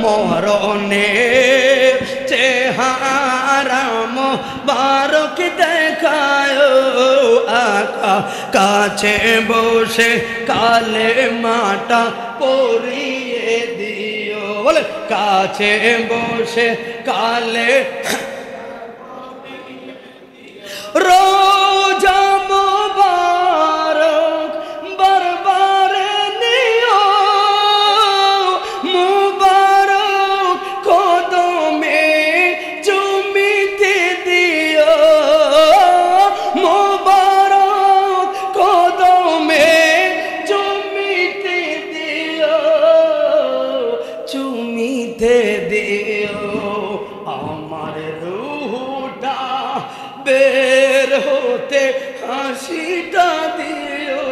মরণে চেহারা মোবারক দেখায় আকা কাছে বসে কালে মাটা পরিয়ে দিও বলে কাছে বসে কালে রোজা মোবারক বারবার নিও মোবারক কদমে চুমিতে দিও মোবারক কদমে চুমিতে দিও চুমিতে দিও আমার রূহটা বের হতে হাসিটা দিও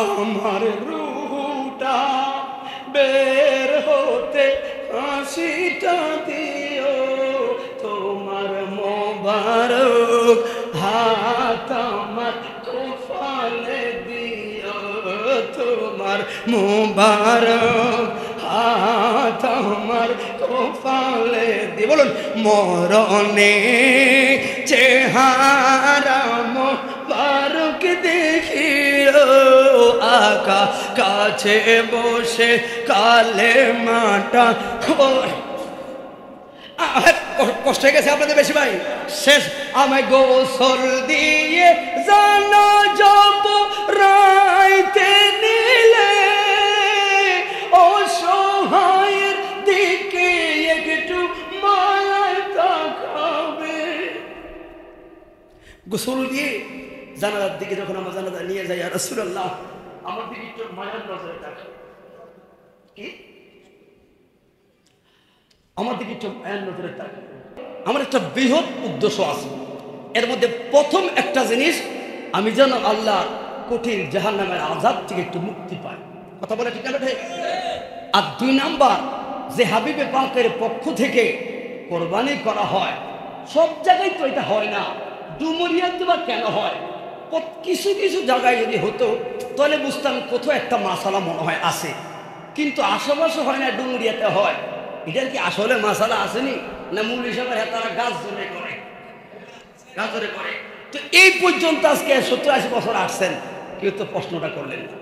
আমার রূহটা বের হতে হাসিটা দিও তোমার মোবারক হাত আমার কপালে দিও তোমার মোবারক হাত আমার কপালে দি বলুন মরণে চেহারা মোবারক দেখিও আকা কাছে বসে কালে মাটা কষ্ট হয়ে গেছে আপনাদের বেশি ভাই শেষ আমায় গোসল দিয়ে জানা যাব রাইতে নিলে অসহায়ের দিকে একটু মায়ায় তাকাবে গোসল দিয়ে জানালার দিকে যখন আমার জানালা নিয়ে যাই আর রাসূলুল্লাহ আমার দিকে একটু মায়ার নজরে তাকাবে কি আমার দিকে একটু মায়ার নজরে তাকাবে আমার একটা বৃহৎ উদ্দেশ্য আছে এর মধ্যে প্রথম একটা জিনিস আমি যেন আল্লাহ কঠিন জাহান্নামের আযাব থেকে একটু মুক্তি পাই কথা বলে ঠিক না ঠিক আর 2 নাম্বার যে হাবিবে পাকের পক্ষ থেকে কোরবানি করা হয় সব জায়গায় তো এটা হয় না ডুমুরিয়াতে বা কেন হয় কিছু কিছু জায়গায় যদি হতো তাহলে বুঝতাম কোথাও একটা মাসালা মনে হয় আছে কিন্তু আশেপাশে হয় না ডুমুরিয়াতে হয় এটার কি আসলে মাসালা আসেনি না মূল হিসাবে তারা গাছ জমে করে গাছ ধরে করে তো এই পর্যন্ত আজকে 70-80 বছর আসছেন কেউ তো প্রশ্নটা করলেন না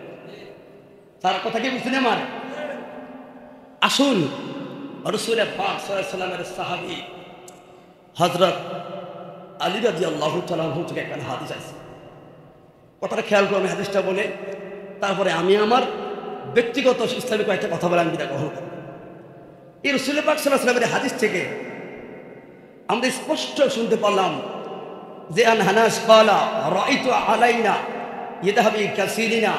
তার কথা কি বুঝছেন আমার আসুন রাসূল পাক সাল্লাল্লাহু আলাইহি ওয়াসাল্লামের সাহাবী হযরত আলী রাদিয়াল্লাহু তাআলা আনহু থেকে একটা হাদিস আছে কথাটা খেয়াল করুন হাদিসটা বলে তারপরে আমি আমার ব্যক্তিগত ইসলামিক একটা কথা বলে আমি বিদায় গ্রহণ করব এই রাসূল পাক সাল্লাল্লাহু আলাইহি ওয়াসাল্লামের হাদিস থেকে আমরা স্পষ্ট শুনতে পারলাম যে আন হানাস ক্বালা রাআইতু আলাইনা ইয়াদহাবি কাসিরিনা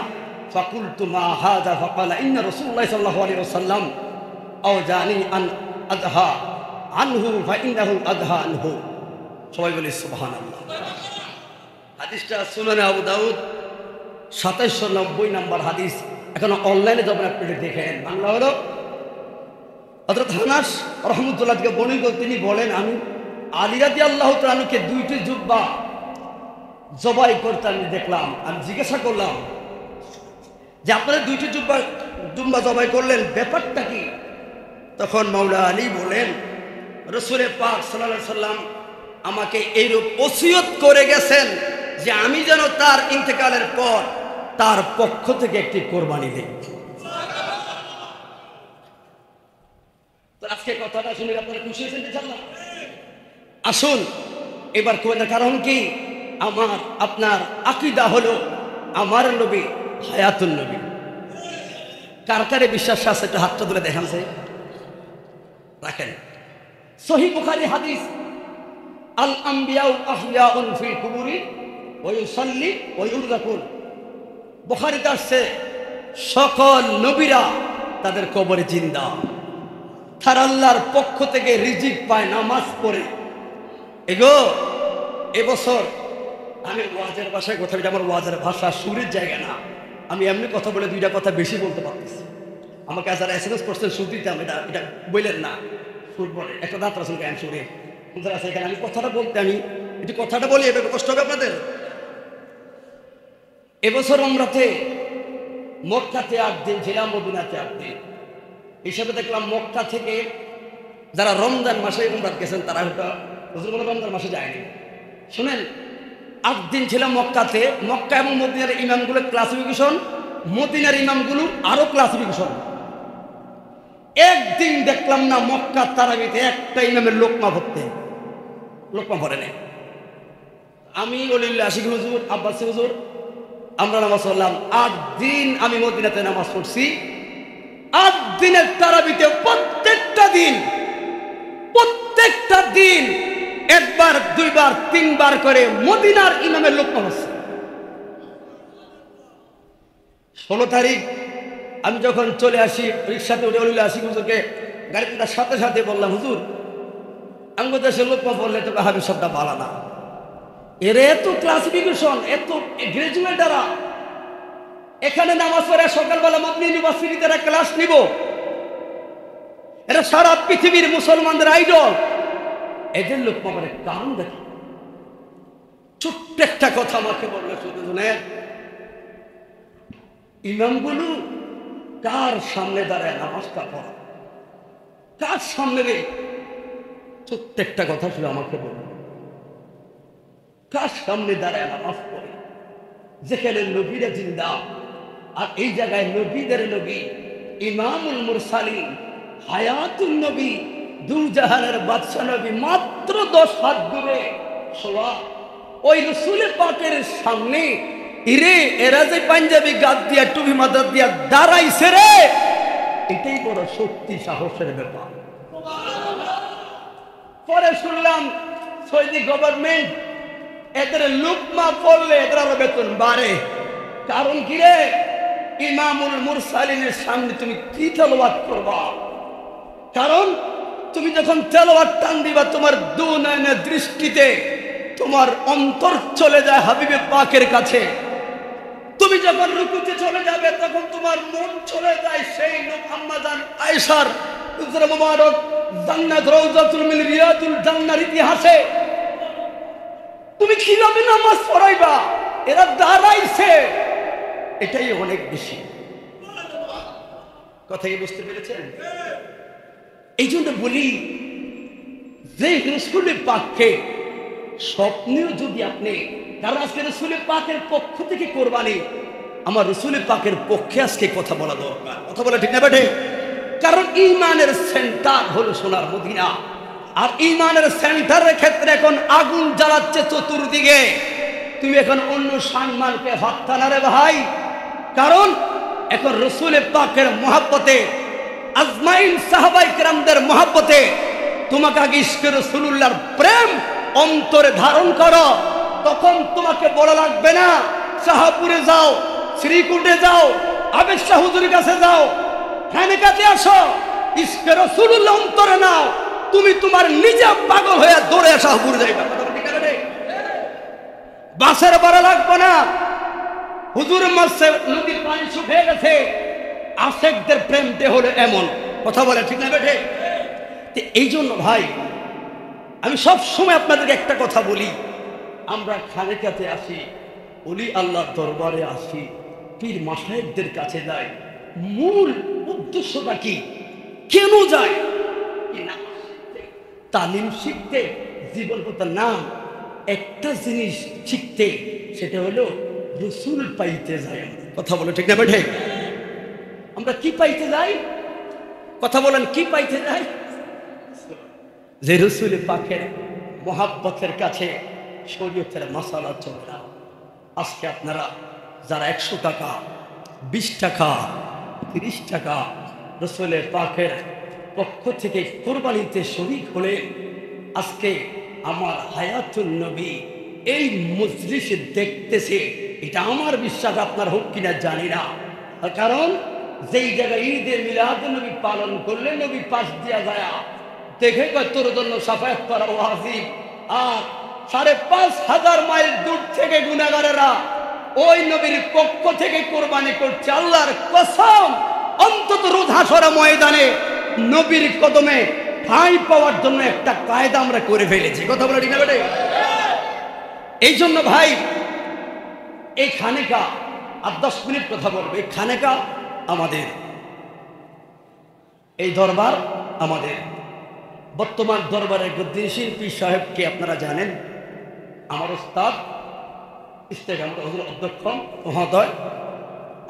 ফাকুলতু মা হাযা ফাকালা ইন্না রাসূলুল্লাহ সাল্লাল্লাহু আলাইহি ওয়াসাল্লাম আও জানি আন আযহা আনহু ফা ইন্নাহু আযহা আনহু সবাই বলি সুবহানাল্লাহ হাদিসটা সুনানে আবু দাউদ 2790 নম্বর হাদিস এখন অনলাইনে যখন আপনি দেখেন বাংলা হলো হযরত হানাস রাহমাতুল্লাহ থেকে বর্ণিত তিনি বলেন আমি আলী রাদিয়াল্লাহু তাআলা আনহুকে 2টি জুব্বা জবাই করতে আমি দেখলাম আমি জিজ্ঞাসা করলাম যে আপনারা 2টি জুব্বা জবাই করলেন ব্যাপারটা কি তখন মাওলা আলী বলেন রাসূল পাক সাল্লাল্লাহু আলাইহি সাল্লাম আমাকে এইরূপ ওসিয়ত করে গেছেন যে আমি যেন তার ইন্তেকালের পর তার পক্ষ থেকে একটি কোরবানি দেই তো আজকে কথাটা শুনে আপনারা খুশি হয়েছেন ইনশাআল্লাহ আসুন এবার কোরবানির কারণ কি আমার আপনার আকীদা হলো আমার নবী হায়াতুন নবী কার কারে বিশ্বাস আছে একটু হাতটা তুলে দেখান সে রাখেন সহিহ বুখারী হাদিস আল আম্বিয়াউ আহইয়াউন ফিল কুবুরি ওয়া ইউসাল্লি ওয়া ইউরযাকুন বুখারীতে আসছে সকল নবীরা তাদের কবরে জিন্দা তারা আল্লাহর পক্ষ থেকে রিজিক পায় নামাজ পড়ে এগো এবছর আমি ওয়াজের ভাষায় কথা বলি আমার ওয়াজের ভাষা সুরের জায়গা না আমি এমনি কথা বলে 2টা কথা বেশি বলতে পারতেছি আমাকে যারা এসএমএস করছেন সুর দিতাম এটা বললেন না সুর বলে একটা দাঁত রাসুল গান সুরে আছে এখানে আমি কথাটা বলতে আমি একটু কথাটা বলি এভাবে কষ্ট হবে আপনাদের এবছর আমরাতে মক্কাতে 8 দিন ছিলাম, মদিনাতে 8 দিন। হিসাবে দেখলাম মক্কা থেকে যারা রমজান মাসে উমরাত গেছেন তারা হয়তো হুজুর বলে রমজান মাসে যায়নি। শুনেন, 8 দিন ছিলাম মক্কাতে। মক্কা এবং মদিনার ইমামগুলো ক্লাসিফিকেশন, মদিনার ইমামগুলো আরো ক্লাসিফিকেশন। একদিন দেখলাম না মক্কা তারাবিতে একটা ইমামের লোকমা ভরে নেই। আমি ওলিল্লাহ আশিক হুজুর, আব্বাসী হুজুর, আমরা নামাজ পড়লাম। 8 দিন আমি মদিনাতে নামাজ পড়ছি। 8 দিনের তারাবিতে প্রত্যেকটা দিন 1 বার 2 বার 3 বার করে মদিনার ইমামের লোকমা হচ্ছে। 16 তারিখ আমি যখন চলে আসি, রিক্সাতে উঠে ওলিল্লাহ আশিক হুজুরকে গাড়িতে সাথে সাথে বললাম, হুজুর আঙ্গুর দেশে লোকমা পড়লে তো হাবি শব্দটা বালা না, এর এত ক্লাসিফিকেশন, এত গ্রাজুয়েটারা এখানে নামাজ পড়ে সকালবেলা মদিনা ইউনিভার্সিটিতে এরা ক্লাস নিব, এরা সারা পৃথিবীর মুসলমানদের আইডল, এদের লোকমা পড়ে কারণ দেখি। ছোট্ট একটা কথা আমাকে বললে শুধু শুনে, ইমামগুলো কার সামনে দাঁড়ায় নামাজটা পড়া, কার সামনে রে? ছোট্ট একটা কথা শুধু আমাকে বলল, কার সামনে দাঁড়ায় নামাজ পড়ে? যেখানে নবীরা জিন্দা, আর এই জায়গায় নবীদের নবী, ইমামুল মুরসালিন, হায়াতুন নবী, দুজাহানের বাদশা নবী মাত্র 10 হাত দূরে শোয়া। ওই রসুল পাকের সামনে ইরে এরা যে পাঞ্জাবি গাদ দিয়া টুপি মাথা দিয়া দাঁড়াইছে রে, এটাই বড় শক্তি সাহসের ব্যাপার। পরে শুনলাম সৌদি গভর্নমেন্ট এদের লুকমা পড়লে এদের আরো বেতন বাড়ে। কারণ কি রে? ইমামুল মুরসালিনের সামনে তুমি কি তেলাওয়াত করবা? কারণ তুমি যখন তেলাওয়াত টান দিবা, তোমার দুনয়নের দৃষ্টিতে তোমার অন্তর চলে যায় হাবিবে পাকের কাছে। তুমি যখন রুকুতে চলে যাবে, তখন তোমার মন চলে যায় সেই আম্মাজান আয়েশার উজরা মুবারক জান্নাত রওজাতুল মিন রিয়াদুল জান্নার ইতিহাসে। তুমি কিভাবে নামাজ পড়াইবা? এরা দাঁড়াইছে, এটাই অনেক বেশি। কথা কি বুঝতে পেরেছেন? এই জন্য বলি যে রসুল পাককে স্বপ্নেও যদি আপনি, কারণ আজকে রসুল পাকের পক্ষ থেকে কোরবানি, আমার রসুল পাকের পক্ষে আজকে কথা বলা দরকার। কথা বলা ঠিক না বেঠে? কারণ ইমানের সেন্টার হলো সোনার মদিনা, আর ইমানের সেন্টারের ক্ষেত্রে এখন আগুন জ্বালাচ্ছে চতুর্দিকে। তুমি এখন অন্য সম্মানকে হত্যা না রে ভাই। কারণ এখন রসুল পাকের মহাব্বতে, আজমাইন সাহাবায়ে কেরামদের মহাব্বতে তোমাকে আগে ইশকে রাসূলুল্লাহর প্রেম অন্তরে ধারণ করো। তখন তোমাকে বলা লাগবে না শাহপুরে যাও, শ্রীকুণ্ডে যাও, আবেদ শাহ হুজুরের কাছে যাও, খানেকাতে আসো, ইশকে রাসূলুল্লাহ অন্তরে নাও। তুমি তোমার নিজে পাগল হয়ে দৌড়ে শাহপুরে যাইবা। বাসের ভাড়া লাগবে না। হুজুর মসজিদ নদীর পানি শুকিয়ে গেছে, আশেকদের প্রেমতে হলো এমন। কথা বলে ঠিক না বেঠে? এই জন্য ভাই আমি সব সময় আপনাদেরকে একটা কথা বলি, আমরা খানেকাতে আসি, ওলি আল্লাহর দরবারে আসি, পীর মাশায়েখদের কাছে যাই, মূল উদ্দেশ্যটা কি? কেন যায়? তালিম শিখতে, জীবন কথার নাম একটা জিনিস শিখতে, সেটা হলো রসুল পাইতে যাই। কথা বলে ঠিক না বেঠে? আমরা কি পাইতে যাই? কথা বলেন, কি পাইতে যাই? যে রসুল পাকের মহাব্বতের কাছে শরীয়তের মাসালা চলে না। আজকে আপনারা যারা 100 টাকা, 20 টাকা, 30 টাকা রসুলের পাকের পক্ষ থেকে কোরবানিতে শরীক হলে, আজকে আমার হায়াতুন নবী এই মজলিসে দেখতেছে, এটা আমার বিশ্বাস, আপনার হোক কিনা জানি না। কারণ যেই জায়গায় ঈদের মিলাদুন নবী পালন করলে নবী পাশ দিয়া যায়, দেখে কয় তোর জন্য সাফায়াত করা ওয়াজিব। আর 5,500 মাইল দূর থেকে গুনাহগারেরা ওই নবীর পক্ষ থেকে কোরবানি করছে। আল্লাহর কসম, অন্তত রোজ হাসরা ময়দানে নবীর কদমে ঠাঁই পাওয়ার জন্য একটা কায়দা আমরা করে ফেলেছি। কথা বলে ঠিক না বেটে? এই জন্য ভাই এই খানিকা আর 10 মিনিট কথা বলবো। এই খানেকা আমাদের, এই দরবার আমাদের। বর্তমান দরবারের গদ্দিশীল পীর সাহেবকে আপনারা জানেন, আমার ওস্তাদ ইস্তেকাম হুজুর অধ্যক্ষ মহোদয়।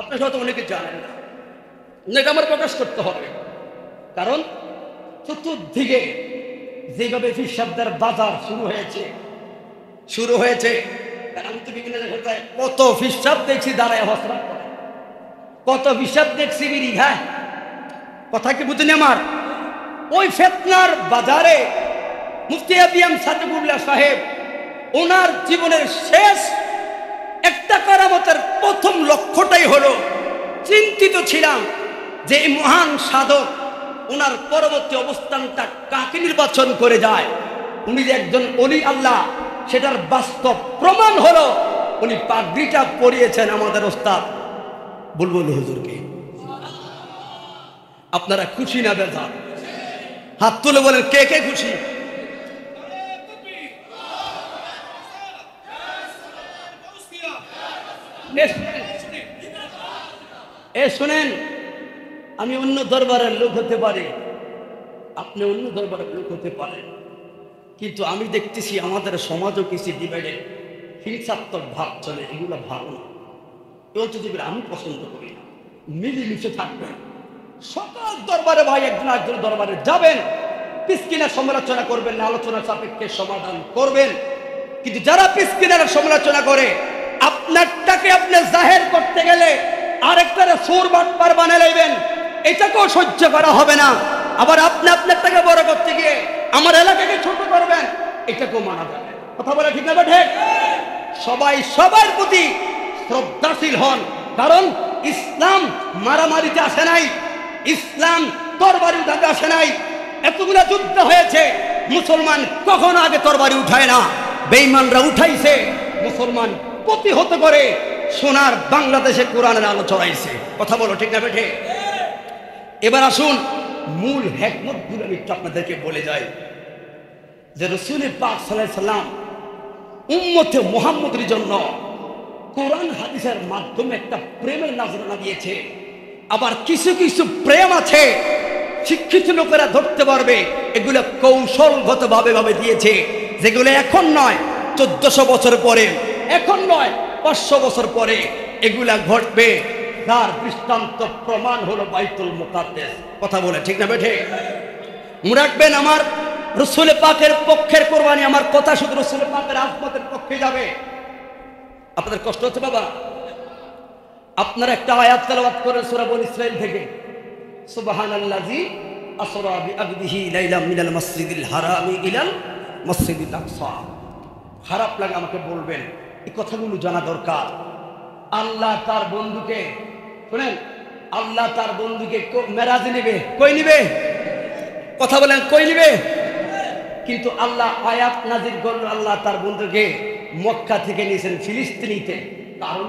আপনারা হয়তো অনেকে জানেন না, এটা আমার প্রকাশ করতে হবে। কারণ চতুর্দিকে যেভাবে পীর সাহেবদের বাজার শুরু হয়েছে, আমি তো বিভিন্ন জায়গায় কত পীর সাহেব দেখছি দাঁড়ায় হসরত করে, কত পীর সাহেব দেখছি বিড়ি খায়। কথা কি বুঝেন আমার? ওই ফিতনার বাজারে মুফতি আবিয়াম সাদেকুল্লাহ সাহেব ওনার জীবনের শেষ একটা কারামতের প্রথম লক্ষ্যটাই হলো, চিন্তিত ছিলাম যে এই মহান সাধক ওনার পরবর্তী অবস্থানটা কাকে নির্বাচন করে যায়। উনি যে একজন ওলি আল্লাহ সেটার বাস্তব প্রমাণ হলো উনি পাগড়িটা পরিয়েছেন আমাদের ওস্তাদ বুলবুল হুজুরকে। আপনারা খুশি না বেজার? হাত তুলে বলেন কে কে খুশি? শুনেন, আমি অন্য দরবারের লোক হতে পারি, আপনি অন্য দরবারের লোক হতে পারেন, কিন্তু আমি দেখতেছি আমাদের সমাজও কিছু ডিভাইডেড, হিংসাত্মক ভাব চলে। এগুলো ভালো না, আমি পছন্দ করি না। মিলেমিশে থাকবেন। সকল দরবারে ভাই একজন একজন দরবারে যাবেন, পিসকিনের সমালোচনা করবেন না, আলোচনা সাপেক্ষে সমাধান করবেন। কিন্তু যারা পিসকিনের সমালোচনা করে আপনারটাকে আপনি জাহের করতে গেলে আরেকটারে সুর বাটপার বানিয়ে নেবেন, এটাকেও সহ্য করা হবে না। আবার আপনি আপনারটাকে বড় করতে গিয়ে আমার এলাকাকে ছোট করবেন, এটাকেও মানা যাবে। কথা বলে ঠিক না? ঠিক। সবাই সবার প্রতি শ্রদ্ধাশীল হন, কারণ ইসলাম মারামারিতে আসে নাই, ইসলাম তরবারি উঠাতে আসে নাই। এতগুলা যুদ্ধ হয়েছে, মুসলমান কখনো আগে তরবারি উঠায় না, বেঈমানরা উঠাইছে। মুসলমান প্রতিহত করে সোনার বাংলাদেশে কোরআনের আলো ছড়াইছে। কথা বলো ঠিক না? ঠিক। এবার আসুন মূল হিকমত গুলো আমি একটু আপনাদেরকে বলে যাই। যে রাসূল পাক সাল্লাল্লাহু আলাইহি সাল্লাম উম্মতে মুহাম্মদের জন্য কোরআন হাদিসের মাধ্যমে একটা প্রেমের নজরানা দিয়েছে। আবার কিছু কিছু প্রেম আছে শিক্ষিত লোকেরা ধরতে পারবে, এগুলো কৌশলগতভাবে দিয়েছে, যেগুলো এখন নয় 1400 বছর পরে, এখন নয় 500 বছর পরে এগুলা ঘটবে। তার দৃষ্টান্ত প্রমাণ হলো বাইতুল মুকাদ্দাস। কথা বলে ঠিক না? বেঠে মনে রাখবেন, আমার রাসূল পাকের পক্ষের কোরবানি, আমার কথা শুধু রাসূল পাকের আজমতের পক্ষে যাবে। আপনাদের কষ্ট হচ্ছে বাবা? আপনারা একটা আয়াত তেলাওয়াত করেন সূরা বনী ইসরাঈল থেকে, সুবহানাল্লাযী আসরা বিআবদিহি লাইলাম মিনাল মাসজিদিল হারামি ইলাল মাসজিদিল আকসা। খারাপ লাগে আমাকে বলবেন, এই কথাগুলো জানা দরকার। আল্লাহ তার বন্ধুকে, শুনেন, আল্লাহ তার বন্ধুকে মেরাজে নেবে, কই নিবে? কথা বলেন, কই নিবে? কিন্তু আল্লাহ আয়াত নাজিল করল, আল্লাহ তার বন্ধুকে মক্কা থেকে নিয়েছেন ফিলিস্তিনিতে। কারণ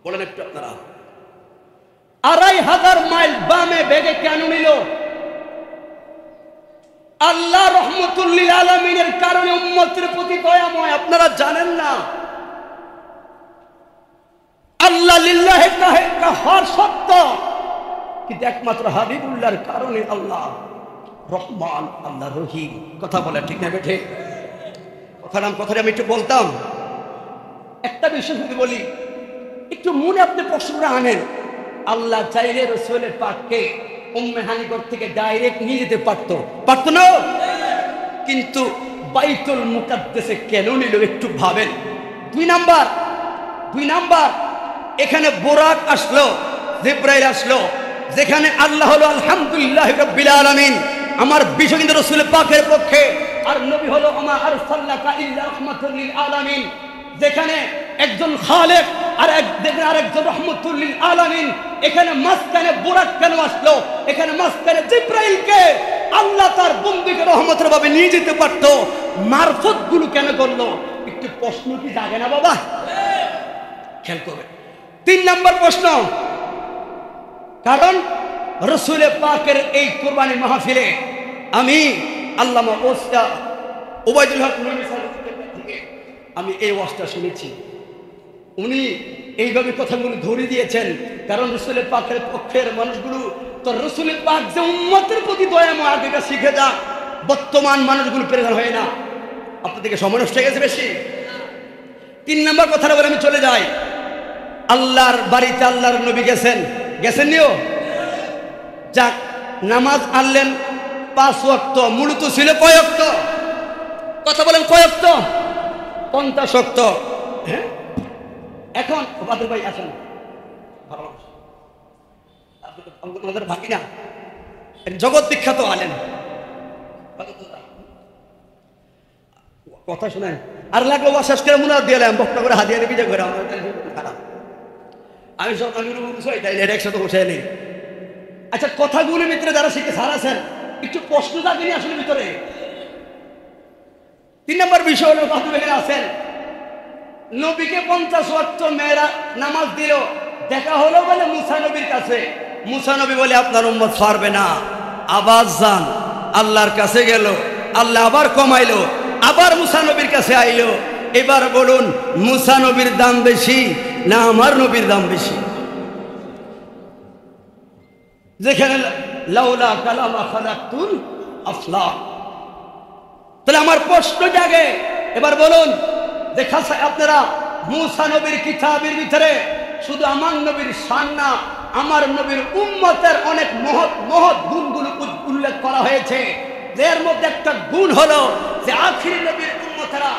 বলেন একটু আপনারা, 2500 মাইল বামে বেগে কেন নিল? আল্লাহ রহমতুল লিল আলামিনের কারণে, উম্মতের প্রতি দয়াময়। আপনারা জানেন না, আল্লাহ লিল্লাহি কাহার সত্য, কিন্তু একমাত্র হাবিবুল্লাহর কারণে আল্লাহ রহমান, আল্লাহ রহিম। কথা বলে ঠিক না? বেঠে কথাটা আমি একটু বলতাম। একটা বিষয় যদি বলি, একটু মনে আপনি প্রশ্নটা আনেন। আল্লাহ চাইলে রাসূলের পাককে উম্মে হানিগর থেকে ডাইরেক্ট নিয়ে যেতে পারতো না, কিন্তু বাইতুল মুকাদ্দাসে কেন নিল একটু ভাবেন। 2 নাম্বার এখানে বোরাক আসলো, জিবরাইল আসলো, যেখানে আল্লাহ হলো আলহামদুলিল্লাহি রাব্বিল আলামিন, আমার বিষয় কিন্তু রাসূল পাকের পক্ষে। আর নবী হলো আমা আরসালনাকা ইল্লা রাহমাতুল লিল আলামিন, যেখানে একজন খালেক আর আরেকজন রহমতুল লিল আলামিন। এখানে মাঝখানে বোরাক কেন আসলো? এখানে মাঝখানে জিবরাইলকে আল্লাহ তার বন্ধুকে রহমতের ভাবে নিয়ে যেতে পারতো, মারফত গুলো কেন করলো? একটু প্রশ্ন কি জাগে না বাবা? খেয়াল করবে। 3 নম্বর প্রশ্ন, কারণ রাসূল পাকের এই কুরবানি মাহফিলে আমি আল্লামা ওস্তাদ ওবায়দুল হক নবী সাহেব থেকে আমি এই ওয়াজটা শুনেছি। উনি এইভাবে কথাগুলো ধরে দিয়েছেন, কারণ রসুলের পাকের পক্ষের মানুষগুলো তো রসুলের পাক যে উম্মতের প্রতি দয়াময় আগেটা শিখে যা, বর্তমান মানুষগুলো প্রেরণ হয় না। আপনাদেরকে সময় নষ্ট হয়ে গেছে বেশি। 3 নম্বর কথাটা বলে আমি চলে যাই। আল্লাহর বাড়িতে আল্লাহর নবী গেছেন নিও যাক, নামাজ আনলেন 5 ওয়াক্ত, মূলত ছিল কয় ওয়াক্ত? কথা বলেন কয় ওয়াক্ত? 50 ওয়াক্ত। হ্যাঁ, এখন বাদল ভাই আসেন, আপনাদের ভাগি না, জগৎ বিখ্যাত আলেন, কথা শুনেন। আর লাগলো শেষ করে মুনাদ দিয়ে এলাম, বক্তা করে হাতিয়ে বিজয় করে আমার খারাপ। আমি সব একসাথে বসে নেই। আচ্ছা, কথাগুলোর ভিতরে যারা শিখে সার আছেন, একটু প্রশ্ন থাকেনি আসলে ভিতরে। 3 নম্বর বিষয় হলো, আছেন নবীকে 50 ওয়াক্ত মেয়েরা নামাজ দিল, দেখা হলো বলে মুসা নবীর কাছে। মুসা নবী বলে আপনার উম্মত পারবে না, আবার যান। আল্লাহর কাছে গেল, আল্লাহ আবার কমাইলো, আবার মুসা নবীর কাছে আইলো। এবার বলুন, মুসা নবীর দাম বেশি না আমার নবীর দাম বেশি? যেখানে লাউলা কালামা খালাকতুল আফলাক। তাহলে আমার প্রশ্ন জাগে, এবার বলুন, দেখা আপনারা মুসা নবীর কিতাবের ভিতরে শুধু আমার নবীর শান না, আমার নবীর উম্মতের অনেক মহৎ মহৎ গুণগুলো উল্লেখ করা হয়েছে। এর মধ্যে একটা গুণ হলো যে আখিরি নবীর উম্মতেরা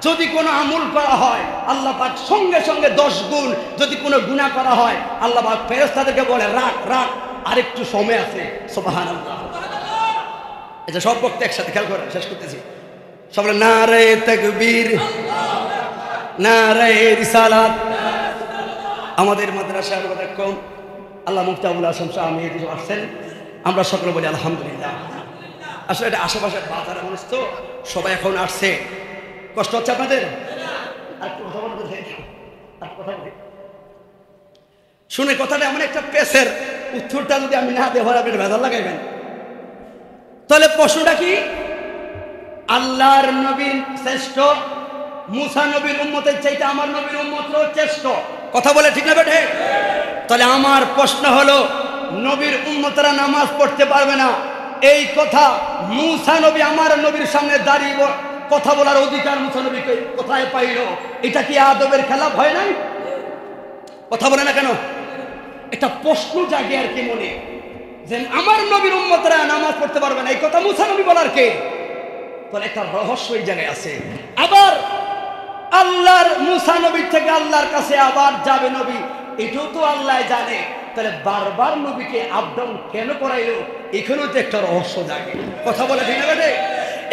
যদি কোনো আমল করা হয়, আল্লাহ পাক সঙ্গে সঙ্গে 10 গুণ। যদি কোনো গুনাহ করা হয়, আল্লাহ পাক ফেরেশতাদেরকে বলে রাখ রাখ, আরেকটু সময় আছে। সুবহানাল্লাহ। এটা সব বক্তা একসাথে খেয়াল করে শেষ করতেছি। সব নারে তাকবীর, নারে রিসালাত। আমাদের মাদ্রাসার কম আল্লাহ মুফতি আবুল হাসান শাহ আমি আসছেন, আমরা সকলে বলি আলহামদুলিল্লাহ। আসলে এটা আশেপাশের বাজারের মানুষ তো সবাই এখন আসছে, কষ্ট হচ্ছে আপনাদের? শুনে কথাটা এমন একটা পেসের উত্তরটা যদি আমি না দেওয়ার আপনি ভেজাল লাগাইবেন। তাহলে প্রশ্নটা কি? আল্লাহর নবীর শ্রেষ্ঠ, মুসা নবীর উম্মতের চাইতে আমার নবীর উম্মতও শ্রেষ্ঠ। কথা বলে ঠিক না বেঠে? তাহলে আমার প্রশ্ন হলো, নবীর উম্মতরা নামাজ পড়তে পারবে না, এই কথা মুসা নবী আমার নবীর সামনে দাঁড়িয়ে কথা বলার অধিকার মুসা নবীকে কোথায় পাইল? এটা কি আদবের খেলাফ হয় নাই? কথা বলে না কেন? এটা প্রশ্ন জাগে আর কি মনে, যে আমার নবীর উম্মতরা নামাজ পড়তে পারবে না, এই কথা মুসা নবী বলার কে? তাহলে একটা রহস্য এই জায়গায় আছে। আবার আল্লাহর মুসা নবীর থেকে আল্লাহর কাছে আবার যাবে নবী, এটাও তো আল্লাহ জানে। তাহলে বারবার নবীকে আপ ডাউন কেন করাইলো? এখানেও তো একটা রহস্য জাগে। কথা বলে ঠিক না বেটে?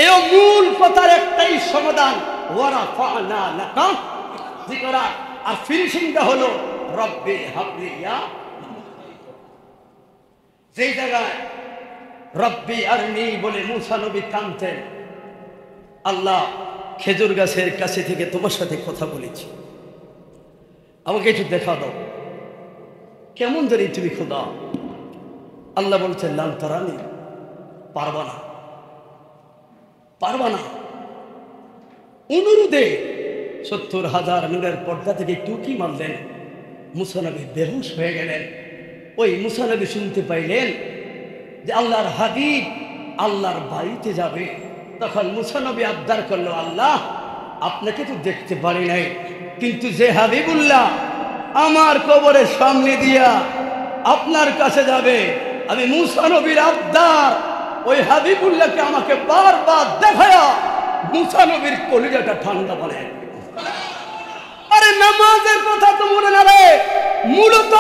এই মূল কথার একটাই সমাধান, ওয়ারাফা'না লাকা যিকরা। আর ফিনিশিংটা হলো রব্বি হাবলি ইয়া। যেই জায়গায় রব্বি আরনি বলে মুসা নবী কাঁদতেন, আল্লাহ খেজুর গাছের কাছে থেকে তোমার সাথে কথা বলেছি, আমাকে একটু দেখা দাও, কেমন জানি তুমি খোদা? আল্লাহ বলছেন লান তারানি, পারবা না, পারবা না। অনুরোধে 70,000 নূরের পর্দা থেকে টুকি মারলেন, মুসা নবী বেহুশ হয়ে গেলেন। ওই মুসা নবী শুনতে পাইলেন যে আল্লাহর হাবিব আল্লাহর বাড়িতে যাবে। তখন মুসা নবী আবদার করলো, আল্লাহ আপনাকে তো দেখতে পারি নাই, কিন্তু যে হাবিবুল্লাহ আমার কবরের সামনে দিয়া আপনার কাছে যাবে, আমি মুসা নবীর আবদার ওই হাবিবুল্লাহকে আমাকে বারবার দেখায়া মুসা নবীর কলিজাটা ঠান্ডা বলে। আরে নামাজের কথা তো মনে না রে, মূলত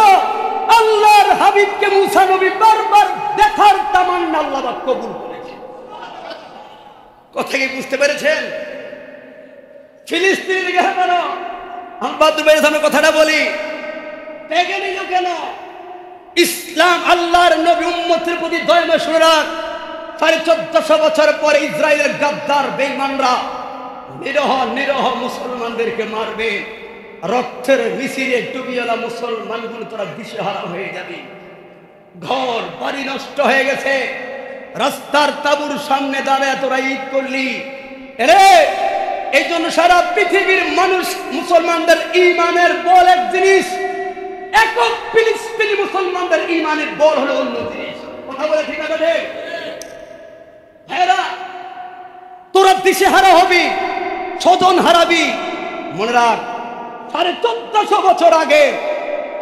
আল্লাহর হাবিবকে মুসা নবী বারবার দেখার তামান্না আল্লাহ পাক কবুল করেছে। কথা কি বুঝতে পেরেছেন? ফিলিস্তিনের কেন বাদুবের সামনে কথাটা বলি, পেগে নিল কেন? ইসলাম আল্লাহর নবী উম্মতের প্রতি দয়াময় শুনে রাখ। 1450 বছর পরে ইসরায়েলের গাদ্দার বেঈমানরা নিরহ নিরহ মুসলমানদেরকে মারবে, রক্তের মিছিলে ডুবিয়ালা মুসলমানগুলো তোরা দিশেহারা হয়ে যাবে। ঘর বাড়ি নষ্ট হয়ে গেছে, রাস্তার তাঁবুর সামনে দাঁড়ায় তোরা ঈদ করলি। এরে এই জন্য সারা পৃথিবীর মানুষ মুসলমানদের ঈমানের বল এক জিনিস, একক ফিলিস্তিনি মুসলমানদের ঈমানের বল হলো অন্য জিনিস। কথা বলে ঠিক আছে? ভাইরা, তোরা দিশে হারা হবি, স্বজন হারাবি। মনে রাখ, 1450 বছর আগে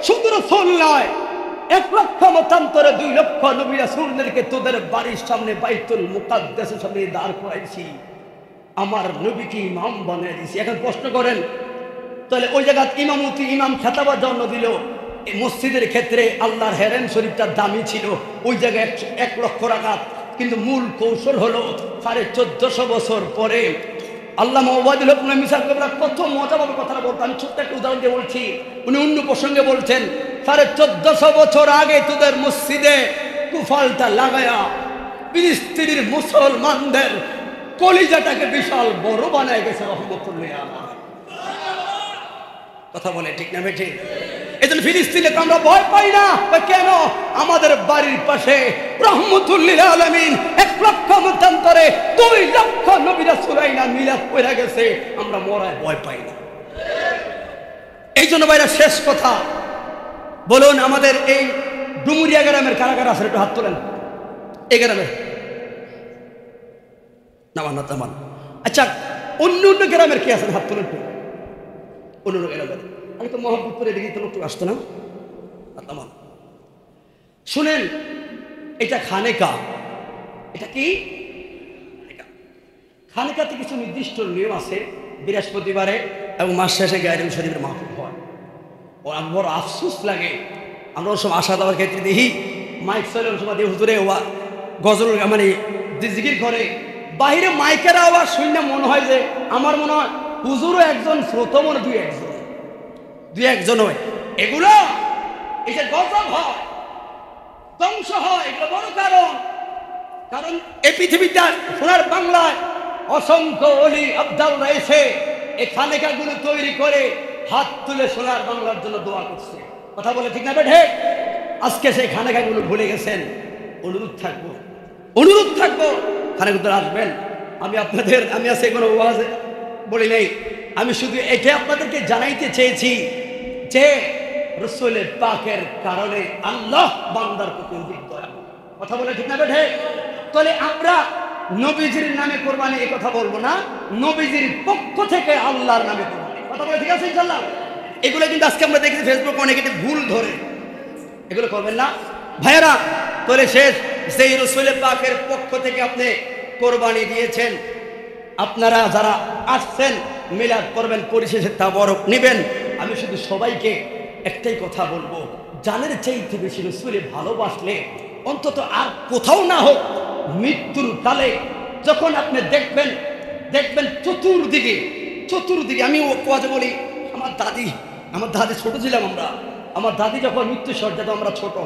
শুধু রাসূল নয়, 1 লক্ষ মতান্তরে 2 লক্ষ নবী রাসূলদেরকে তোদের বাড়ির সামনে বাইতুল মুকাদ্দাসের সামনে দাঁড় করাইছি, আমার নবীকে ইমাম বানিয়ে দিয়েছি। এখন প্রশ্ন করেন, তাহলে ওই জায়গা ইমামতি ইমাম খেতাবার জন্য দিল, এই মসজিদের ক্ষেত্রে আল্লাহর হেরেম শরীফটা দামি ছিল, ওই জায়গায় 1 লক্ষ রাকাত। কিন্তু মূল কৌশল হলো 1450 বছর পরে আল্লামা ওবায়দুল হক মিশাল কেবলা কত মজাভাবে কথাটা বলতো। আমি ছোট্ট একটা উদাহরণ দিয়ে বলছি। উনি অন্য প্রসঙ্গে বলছেন, 1450 বছর আগে তোদের মসজিদে কুফালটা লাগায়া ফিলিস্তিনের মুসলমানদের কলিজাটাকে বিশাল বড় বানায় গেছে রহমতুল্লাহ আলাইহি। কথা বলে ঠিক না বেঠিক? এই জন্য ফিলিস্তিনকে আমরা ভয় পাই না। কেন? আমাদের বাড়ির পাশে রহমতুল্লাহ আলামিন 1 লক্ষ মতান্তরে 2 লক্ষ নবী রাসূল আইনা মিলাদ পড়ে গেছে, আমরা মরায় ভয় পাই না। এই জন্য ভাইরা, শেষ কথা বলুন, আমাদের এই ডুমুরিয়া গ্রামের কারা কারা আছে একটু হাত তোলেন। এই গ্রামের নামান। আচ্ছা, অন্য অন্য গ্রামের কে আছেন? হাত তোলেন। অন্য গ্রামের আমি তো মোহাম্মদপুরে দেখি তো লোক আসতো না। নামান। শুনেন, এটা খানেকা। এটা কি খানেকাতে কিছু নির্দিষ্ট নিয়ম আছে। বৃহস্পতিবারে এবং মাস শেষে গায়রুল শরীফের মাহফিল হয়। ও আমার বড় আফসোস লাগে, আমরা ওর সব আশা দেওয়ার ক্ষেত্রে দেখি মাইক চলে ওর সময় দিয়ে হুজুরে ওয়া গজল মানে জিকির করে, বাহিরে মাইকের আওয়াজ শুনে মনে হয় যে আমার মনে হয় হুজুরও একজন, শ্রোতা মনে দুই একজন হয়। এগুলো এই যে গজব হয়, ধ্বংস হয়, এগুলো বড় কারণ এই পৃথিবীটা সোনার বাংলায় অসংখ্য অলি আবদাল রয়েছে, এই খানেকাগুলো তৈরি করে হাত তুলে সোনার বাংলার জন্য দোয়া করছে। কথা বলে ঠিক না বেঠে? আজকে সেই খানেকাগুলো ভুলে গেছেন। অনুরোধ থাকবো খানেকাগুলো আসবেন। আমি আজকে কোনো ওয়াজ বলি নাই, আমি শুধু এটা আপনাদেরকে জানাইতে চেয়েছি যে রাসূলের পাকের কারণে আল্লাহ বান্দার প্রতি দয়া। কথা বলে ঠিক না বেঠে? তাহলে আমরা নবীজির নামে কোরবানি এই কথা বলবো না, নবীজির পক্ষ থেকে আল্লাহর নামে কোরবানি। কথা বলে ঠিক আছে ইনশাআল্লাহ? এগুলো কিন্তু আজকে আমরা দেখেছি ফেসবুক অনেকে ভুল ধরে, এগুলো করবেন না ভাইয়েরা। তাহলে শেষ, সেই রাসূলের পাকের পক্ষ থেকে আপনি কোরবানি দিয়েছেন, আপনারা যারা আসছেন মিলাদ করবেন, পরিশেষে তাবারক নেবেন। আমি শুধু সবাইকে একটাই কথা বলবো, জানের চাইতে বেশি রাসূলে ভালোবাসলে অন্তত আর কোথাও না হোক মৃত্যুর কালে যখন আপনি দেখবেন চতুর্দিকে, আমি ওয়াজে বলি, আমার দাদি ছোট ছিলাম আমরা, আমার দাদি যখন মৃত্যু সজ্জাত, আমরা ছোট,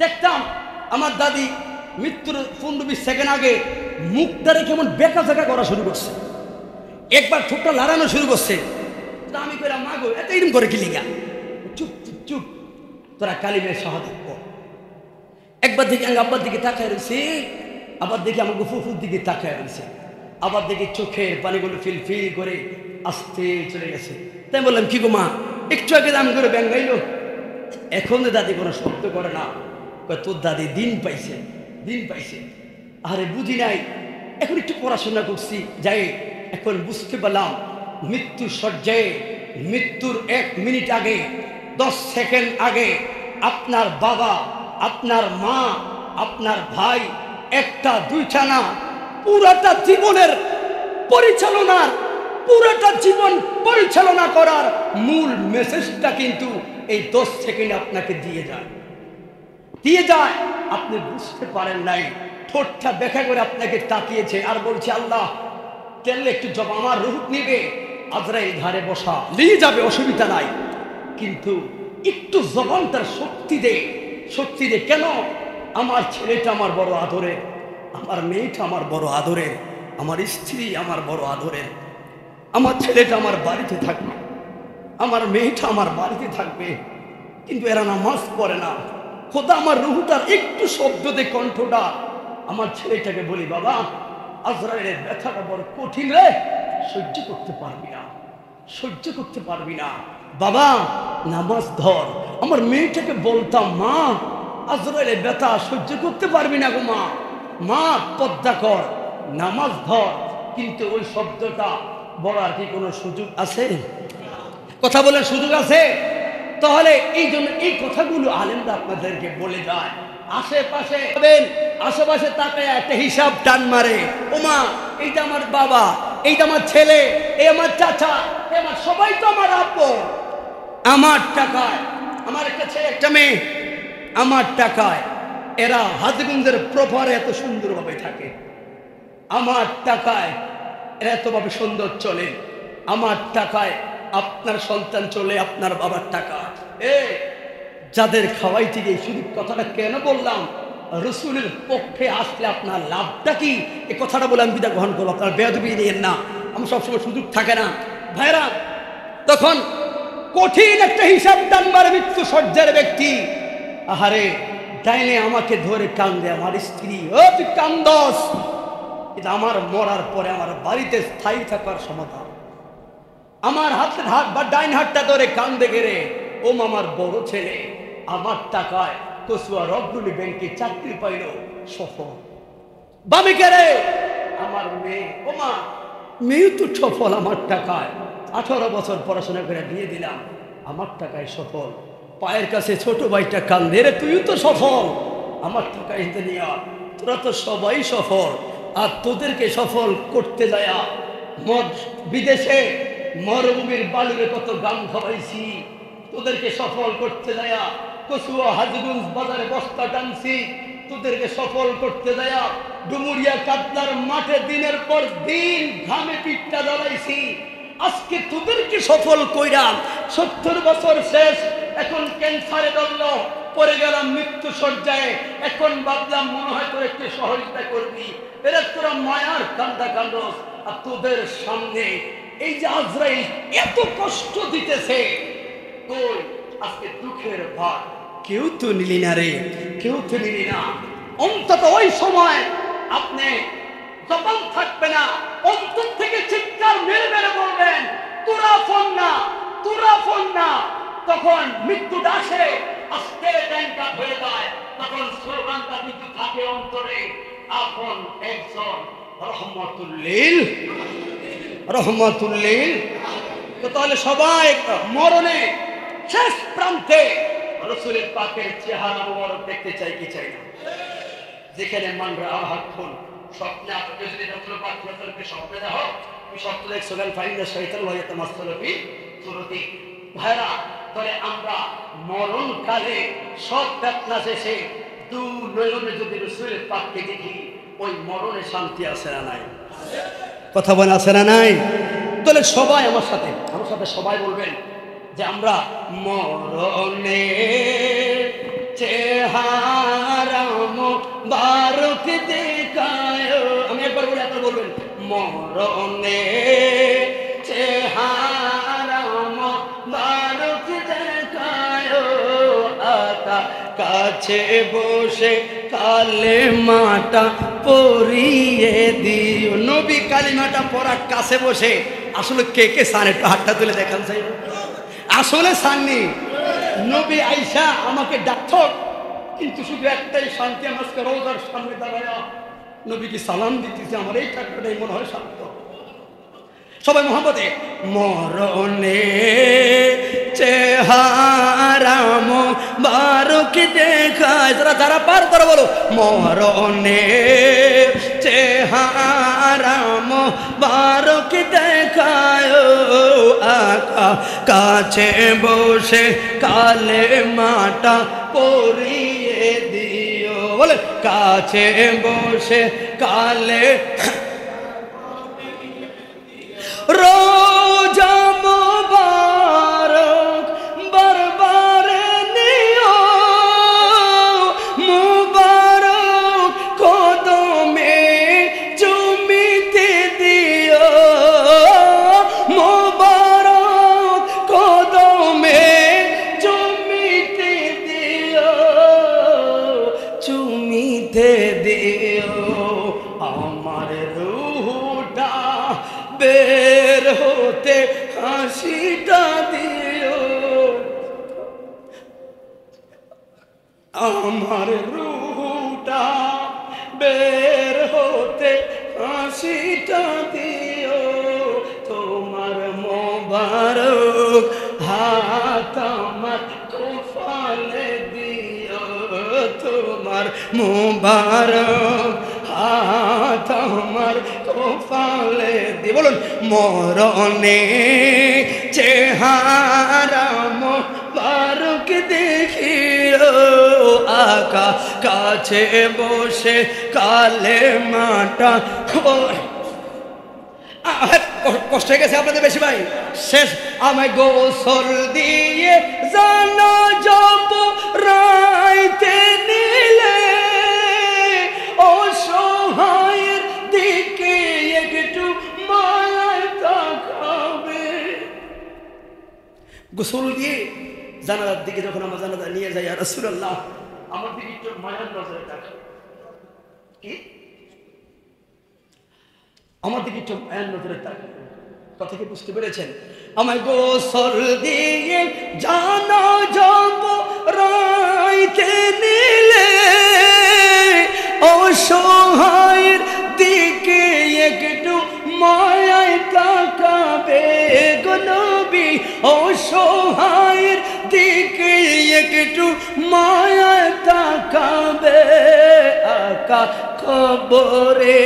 দেখতাম আমার দাদি মৃত্যুর 15-20 সেকেন্ড আগে মুখটারে কেমন বেকা জায়গা করা শুরু করছে, একবার ঠোঁটটা লড়ানো শুরু করছে। আমি কইলাম, মা গো এত এরকম করে কি লিগা? চুপ, তোরা কালিমায়ে শাহাদাত পড়। একবার দেখি আমি আব্বার দিকে তাকায় রয়েছি, আবার দেখি আমার ফুফুর দিকে তাকায় রয়েছে, আবার দেখি চোখের পানিগুলো ফিল করে আস্তে চলে গেছে। তাই বললাম, কি গো মা, একটু আগে দাম করে ব্যাঙ্গাইলো, এখন দাদি কোনো শব্দ করে না। তোর দাদি দিন পাইছে। আরে বুঝি নাই, এখন একটু পড়াশোনা করছি, যাই এখন বুঝতে পারলাম মৃত্যু শয্যায়, মৃত্যুর 1 মিনিট আগে, 10 সেকেন্ড আগে আপনার বাবা, আপনার মা, আপনার ভাই, একটা দুইটা না, পুরাটা জীবন পরিচালনা করার মূল মেসেজটা কিন্তু এই 10 সেকেন্ডে আপনাকে দিয়ে যায়। আপনি বুঝতে পারেন নাই, ঠোঁটটা দেখা করে আপনাকে তাকিয়েছে আর বলছে, আল্লাহ তেলে একটু জবা আমার রূহ নিবে, আজরাইল ধারে বসা নিয়ে যাবে, অসুবিধা নাই, কিন্তু একটু জবানটার শক্তি দে। কেন? আমার ছেলেটা আমার বড় আদরের, আমার মেয়েটা আমার বড় আদরের, আমার স্ত্রী আমার বড় আদরের, আমার ছেলেটা আমার বাড়িতে থাকবে, আমার মেয়েটা আমার বাড়িতে থাকবে, কিন্তু এরা নামাজ পড়ে না। খোদা আমার রুহটার একটু শব্দতে কণ্ঠটা, আমার ছেলেটাকে বলি, বাবা আজরাইলের ব্যথাটা বড় কঠিন রে, সহ্য করতে পারবি না, সহ্য করতে পারবি না। বাবা নামাজ ধর। আমার মেয়েটাকে বলতাম, মা আজরাইলের ব্যথা সহ্য করতে পারবি না গো মা, মা পর্দা কর, নামাজ ধর। কিন্তু ওই শব্দটা বলার কি কোনো সুযোগ আছে? কথা বলার সুযোগ আছে? তাহলে এই জন্য এই কথাগুলো আলেমরা আপনাদেরকে বলে যায়। আশেপাশে আশেপাশে তাকে একটা হিসাব টান মারে, ওমা এইটা আমার বাবা, এইটা আমার ছেলে, এই আমার চাচা, আমার সবাই তো আমার আপন। আমার টাকায়, আমার একটা ছেলে একটা মেয়ে, আমার টাকায় এরা হাজীগঞ্জের প্রপারে এত সুন্দরভাবে থাকে, আমার টাকায় এরা এতভাবে সুন্দর চলে, আমার টাকায় আপনার সন্তান চলে আপনার বাবার টাকা। যাদের খাওয়াইতে গিয়ে শুধু কথাটা কেন বললাম, রসুলের পক্ষে আসলে আপনার লাভটা কি, এই কথাটা বলে আমি বিদায় গ্রহণ করবো। আপনার বেয়াদবি নিয়েন না, আমার সবসময় সুযোগ থাকে না ভাইরা। তখন কঠিন একটা হিসাব টানবার মৃত্যু সজ্জার ব্যক্তি, আহারে ডাইনে আমাকে ধরে কান্দে আমার স্ত্রী, ও তুই কান্দস, এটা আমার মরার পরে আমার বাড়িতে স্থায়ী থাকার সমাধান। আমার হাতের হাত বা ডাইন হাতটা ধরে কান্দে গেলে, ও মামার বড় ছেলে আমার টাকায় কচুয়া রবগুলি ব্যাংকে চাকরি পাইল সফল। বামে গেলে আমার মেয়ে, ও মা মেয়ে তো সফল আমার টাকায়, 18 বছর পড়াশোনা করে দিয়ে দিলাম, আমার টাকায় সফল। পায়ের কাছে ছোট ভাইটা কান্দে, রে তুইও তো সফল, আমার টাকায় নিয়ে, তোরা তো সবাই সফল। আর তোদেরকে সফল করতে যায় বিদেশে মরুভূমির বালুরে কত গাম খাওয়াইছি, তোদেরকে সফল করতে যায় কচুয়া হাজীগঞ্জ বাজারে বস্তা টানছি, তোদেরকে সফল করতে যায় ডুমুরিয়া কাতলার মাঠে দিনের পর দিন ঘামে পিঠটা জ্বালাইছি। আজকে তোদেরকে সফল কইরাম, 70 বছর শেষ, এখন ক্যান্সারে ধরল, পরে গেলাম মৃত্যু সজ্জায়, এখন ভাবলাম মনে হয় তোর একটু সহযোগিতা করবি, এরা তোরা মায়ার কান্দা কান্দস। আর তোদের সামনে এই যে আজরাইল এত কষ্ট দিতেছে, কই আজকে দুঃখের ভাগ কেউ তো নিলি না রে, কেউ তো নিলি না। অন্তত ওই সময় আপনি জবান থাকবে না, অন্তর থেকে চিৎকার মেরে মেরে বলবেন, তোরা ফোন না, তোরা ফোন না। তখন মৃত্যুটা আসে, আস্তে ট্যাঙ্কা হয়ে যায়, তখন স্লোগানটা কিন্তু থাকে অন্তরে, আপন একজন রহমতুল্লিল, রহমতুল্লিল। তো তাহলে সবাই মরণে শেষ প্রান্তে রসুলের পাকের চেহারা মোবারক দেখতে চাই কি চাই না? যেখানে মানরা আহাক্ষণ স্বপ্নে আপনাকে যদি রসুল পাক রসুলকে স্বপ্নে দেখো, তুমি স্বপ্ন দেখছো গাল ফাইন্ডা শয়তান ওয়াইতা মাসলফি সুরতি। ভাইরা তাহলে আমরা মরণকালে সব বেদনা শেষে দু নয়নে যদি রসুলের পাককে দেখি, ওই মরণে শান্তি আছে না নাই? কথা বলে আছে না নাই? তাহলে সবাই আমার সাথে সবাই বলবেন যে আমরা মরণে চেহারা মোবারক দেখায়। আমি একবার বলি, আপনারা বলবেন, মরণে চেহারা মোবারক দেখায়, আকা কাছে বসে কালেমাটা পড়িয়ে দিও। নবী কালিমাটা পড়ার কাছে বসে আসলে কে কে সান, একটু হাতটা তুলে দেখান চাই। আসলে সাননি, নবী আইসা আমাকে ডাকত, কিন্তু শুধু একটাই শান্তি, আমাকে রোজার সামনে দাঁড়ায়া নবীকে সালাম দিতেছে, আমার এই টাকাটাই মনে হয় শান্ত। সবাই মোহাম্মদে মরণে চেহারা মোবারক দেখায়, যারা পার করে বলো, মরণে চেহারা মোবারক দেখায়, আকা কাছে বসে কালে মাটা পড়িয়ে দিও। বলে কাছে বসে কালে রোজা মোবারক বারবার নিও, মোবারক কদমে চুমিতে দিও, মোবারক কদমে চুমিতে দিও, চুমিতে দিও। আমার রূহটা বে হাসিটা দিও, আমার রূহটা বের হতে হাসিটা দিও, তোমার মোবারক হাত আমার কপালে দিও, তোমার মোবারক হাত আমার কপালে দিও। বলুন মরণে চেহারা মোবারক দেখিও, আকা কাছে বসে কালে মাটা কষ্ট হয়ে গেছে আপনাদের বেশি ভাই। শেষ আমায় গোসল দিয়ে জানো জব রাইতে নিলে, অসহায়ের দিকে একটু মায়ায় তাকাবে। গোসল দিয়ে জানালার দিকে যখন আমার জানালা নিয়ে যাই, আর রাসূলুল্লাহ আমার দিকে একটু মায়ার নজরে তাকাবে। কি আমার দিকে একটু মায়ার নজরে তাকাবে। কথা কি বুঝতে পেরেছেন? আমায় গোসল দিয়ে জানো যাব রাইতে নিলে, অসহায়ের দিকে একটু মায়ায় তাকাবে গো নবী, অসহায়ের দিকে একটু মায়ায় তাকাবে। আকা কবরে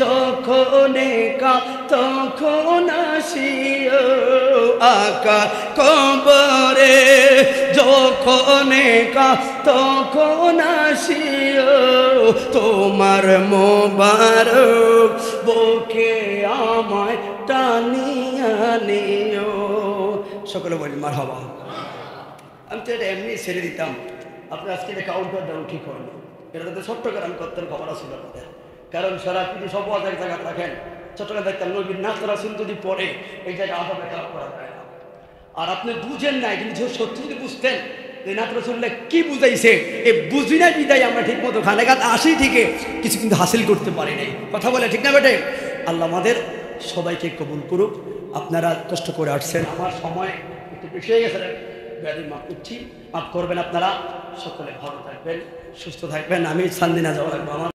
যখন একা তখন আসিও, আকা কবরে যখন একা তখন আসিও, তোমার মোবারক বুকে আমায় টানিয়া নিও। সকলে বলি মারহাবা। আমি তো এটা এমনি ছেড়ে দিতাম, আপনি আজকে এটা কাউন্টার ডাউন ঠিক করেন, এটা তো চট্টগ্রাম করতেন, খবর ছিল আপনাদের। কারণ সারা পৃথিবী সব এক জায়গায় রাখেন, চট্টগ্রাম দেখতাম নবীর নাচ রাসূল যদি পড়ে এই জায়গায় আদবে কাজ করা যায় না। আর আপনি বুঝেন নাই, কিন্তু সত্যি যদি বুঝতেন যে নাচ রাসূলটা কি বুঝাইছে, এই বুঝি না বিদায় আমরা ঠিক মতো খানেঘাট আসি ঠিকই, কিছু কিন্তু হাসিল করতে পারি নাই। কথা বলে ঠিক না বেটে? আল্লাহ আমাদের সবাইকে কবুল করুক। আপনারা কষ্ট করে আসছেন, আমার সময় একটু বেশি হয়ে গেছে, মাফ করছি, মাফ করবেন আপনারা। সকলে ভালো থাকবেন, সুস্থ থাকবেন। আমি চান্দিনা যাওয়া লাগবো আমার।